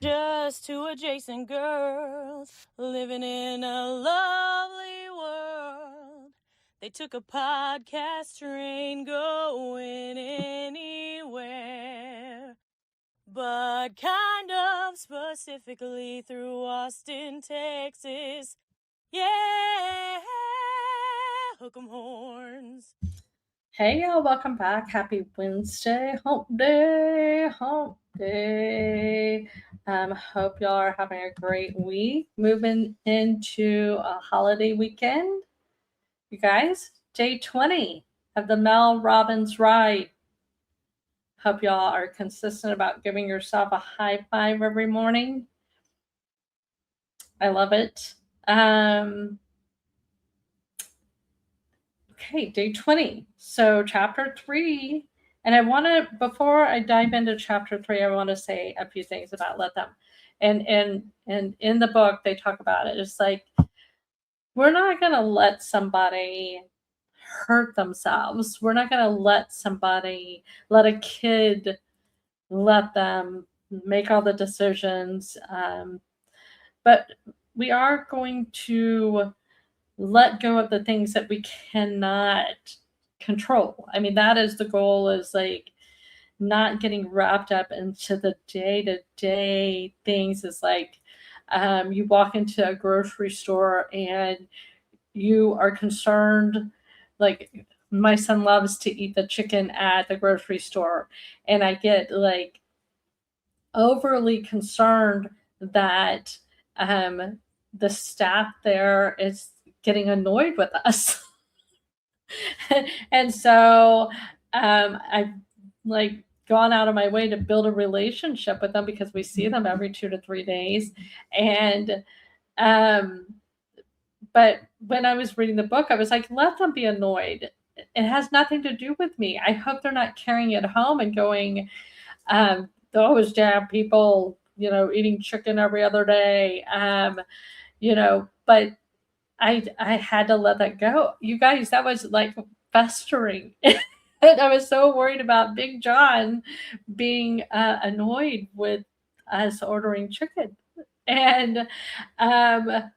Just two adjacent girls living in a lovely world. They took a podcast train going anywhere, but kind of specifically through Austin, Texas. Yeah, hook 'em horns. Hey y'all, welcome back. Happy Wednesday, hump day, hump day. Hope y'all are having a great week. Moving into a holiday weekend. You guys, day 20 of the Mel Robbins ride. Hope y'all are consistent about giving yourself a high five every morning. I love it. Okay, day 20. So, chapter 3. And I want to, before I dive into chapter 3, I want to say a few things about let them. And in the book, they talk about it. It's like, we're not going to let somebody hurt themselves. We're not going to let a kid, let them make all the decisions. But we are going to let go of the things that we cannot control. I mean, that is the goal, is like not getting wrapped up into the day-to-day things. Is like you walk into a grocery store and you are concerned, like my son loves to eat the chicken at the grocery store, and I get like overly concerned that the staff there is getting annoyed with us. And so I've like gone out of my way to build a relationship with them because we see them every 2 to 3 days. And but when I was reading the book, I was like, let them be annoyed. It has nothing to do with me. I hope they're not carrying it home and going, those damn people, eating chicken every other day. But I had to let that go. You guys, that was like festering. And I was so worried about Big John being annoyed with us ordering chicken. And I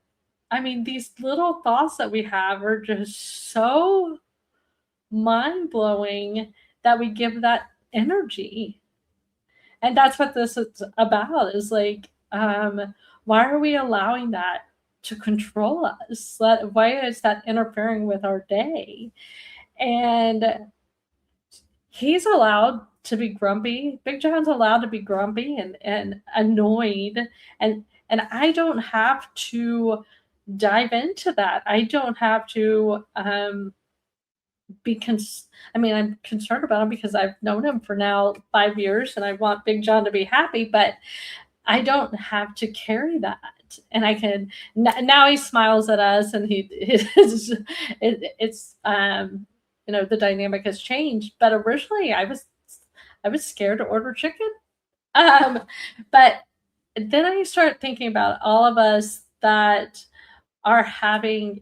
mean, these little thoughts that we have are just so mind blowing that we give that energy. And that's what this is about, is like, why are we allowing that to control us? Why is that interfering with our day? And he's allowed to be grumpy. Big John's allowed to be grumpy and annoyed. And I don't have to dive into that. I don't have to I'm concerned about him because I've known him for now 5 years and I want Big John to be happy, but I don't have to carry that. And I can, now he smiles at us and it's the dynamic has changed, but originally I was scared to order chicken. But then I start thinking about all of us that are having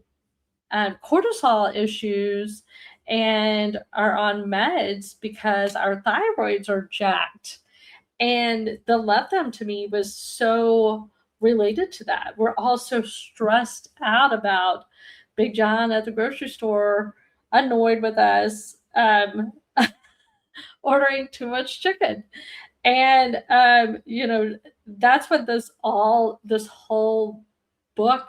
cortisol issues and are on meds because our thyroids are jacked. And the let them to me was so related to that. We're all so stressed out about Big John at the grocery store, annoyed with us, ordering too much chicken. And that's what this whole book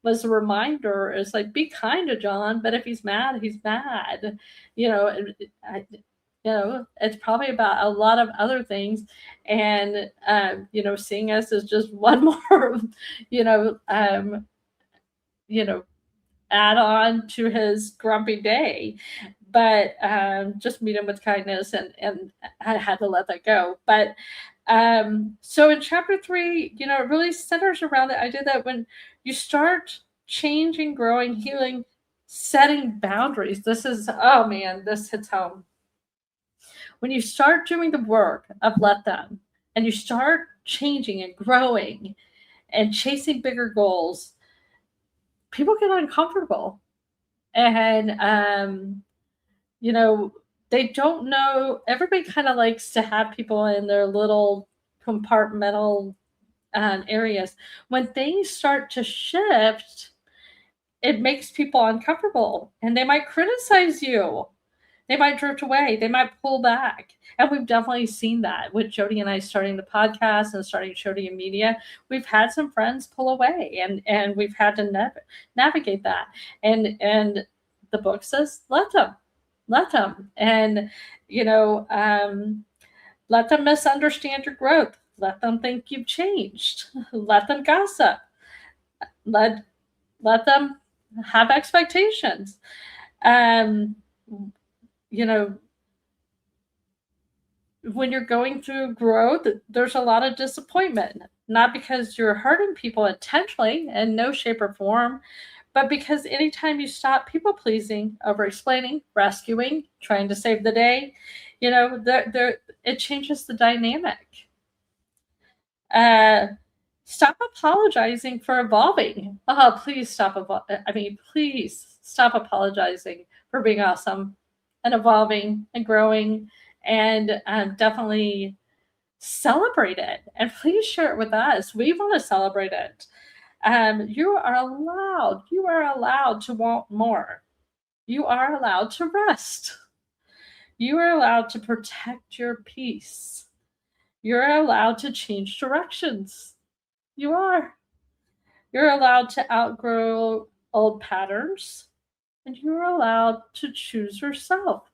was a reminder, is like, be kind to John, but if he's mad, he's mad. You know, it's probably about a lot of other things. And seeing us as just one more, you know, um, you know, add on to his grumpy day. But just meet him with kindness, and I had to let that go. But so in chapter 3, it really centers around the idea that when you start changing, growing, healing, setting boundaries, oh man, this hits home. When you start doing the work of let them, and you start changing and growing and chasing bigger goals, people get uncomfortable. And they don't know. Everybody kind of likes to have people in their little compartmental areas, when things start to shift, it makes people uncomfortable and they might criticize you. They might drift away. They might pull back. And we've definitely seen that with Jody and I starting the podcast and starting Jody and Media. We've had some friends pull away and we've had to navigate that. And the book says, let them. And, let them misunderstand your growth. Let them think you've changed. Let them gossip. Let them have expectations. When you're going through growth, there's a lot of disappointment, not because you're hurting people intentionally in no shape or form, but because anytime you stop people pleasing, over explaining, rescuing, trying to save the day, it changes the dynamic. Stop apologizing for evolving. Oh, please please stop apologizing for being awesome and evolving and growing, and definitely celebrate it. And please share it with us. We want to celebrate it. You are allowed to want more. You are allowed to rest. You are allowed to protect your peace. You're allowed to change directions. You are. You're allowed to outgrow old patterns, and you're allowed to choose yourself.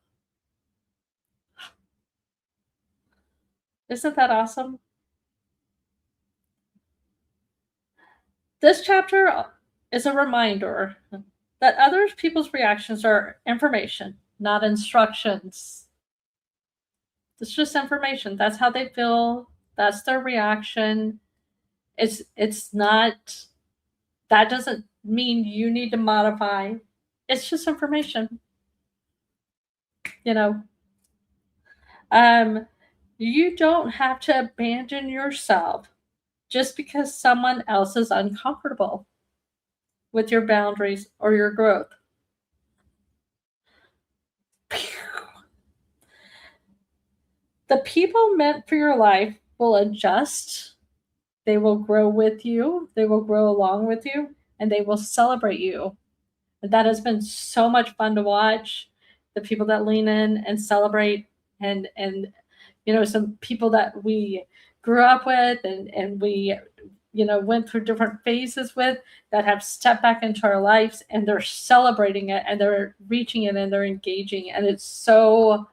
Isn't that awesome? This chapter is a reminder that other people's reactions are information, not instructions. It's just information. That's how they feel. That's their reaction. It's not, that doesn't mean you need to modify. It's just information. You don't have to abandon yourself just because someone else is uncomfortable with your boundaries or your growth. The people meant for your life will adjust. They will grow with you. They will grow along with you, and they will celebrate you. That has been so much fun to watch. The people that lean in and celebrate, and some people that we grew up with and we went through different phases with, that have stepped back into our lives, and they're celebrating it and they're reaching it and they're engaging, and it's so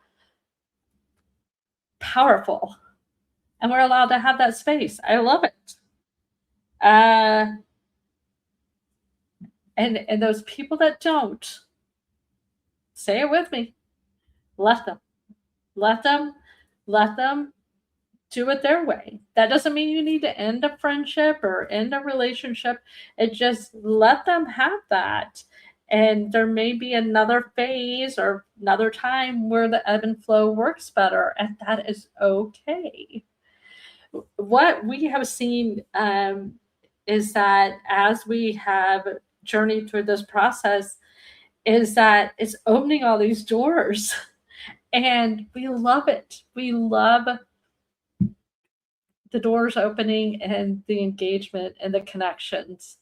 powerful. And we're allowed to have that space. I love it. And those people that don't, say it with me, let them do it their way. That doesn't mean you need to end a friendship or end a relationship. It just, let them have that. And there may be another phase or another time where the ebb and flow works better, and that is okay. What we have seen is that as we have journeyed through this process, is that it's opening all these doors, and we love it. We love the doors opening and the engagement and the connections.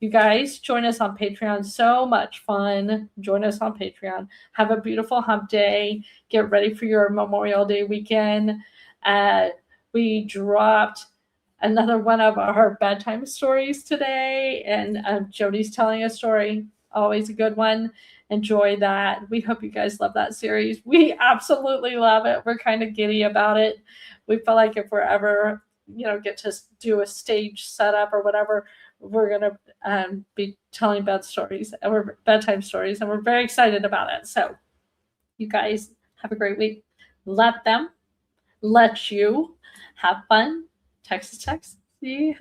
You guys, join us on Patreon. So much fun. Join us on Patreon. Have a beautiful hump day. Get ready for your Memorial Day weekend. We dropped another one of our bedtime stories today, and Jody's telling a story. Always a good one. Enjoy that. We hope you guys love that series. We absolutely love it. We're kind of giddy about it. We feel like if we're ever, get to do a stage setup or whatever, we're going to be telling bedtime stories, and we're very excited about it. So you guys have a great week. Let them let you have fun. Texas. Yeah.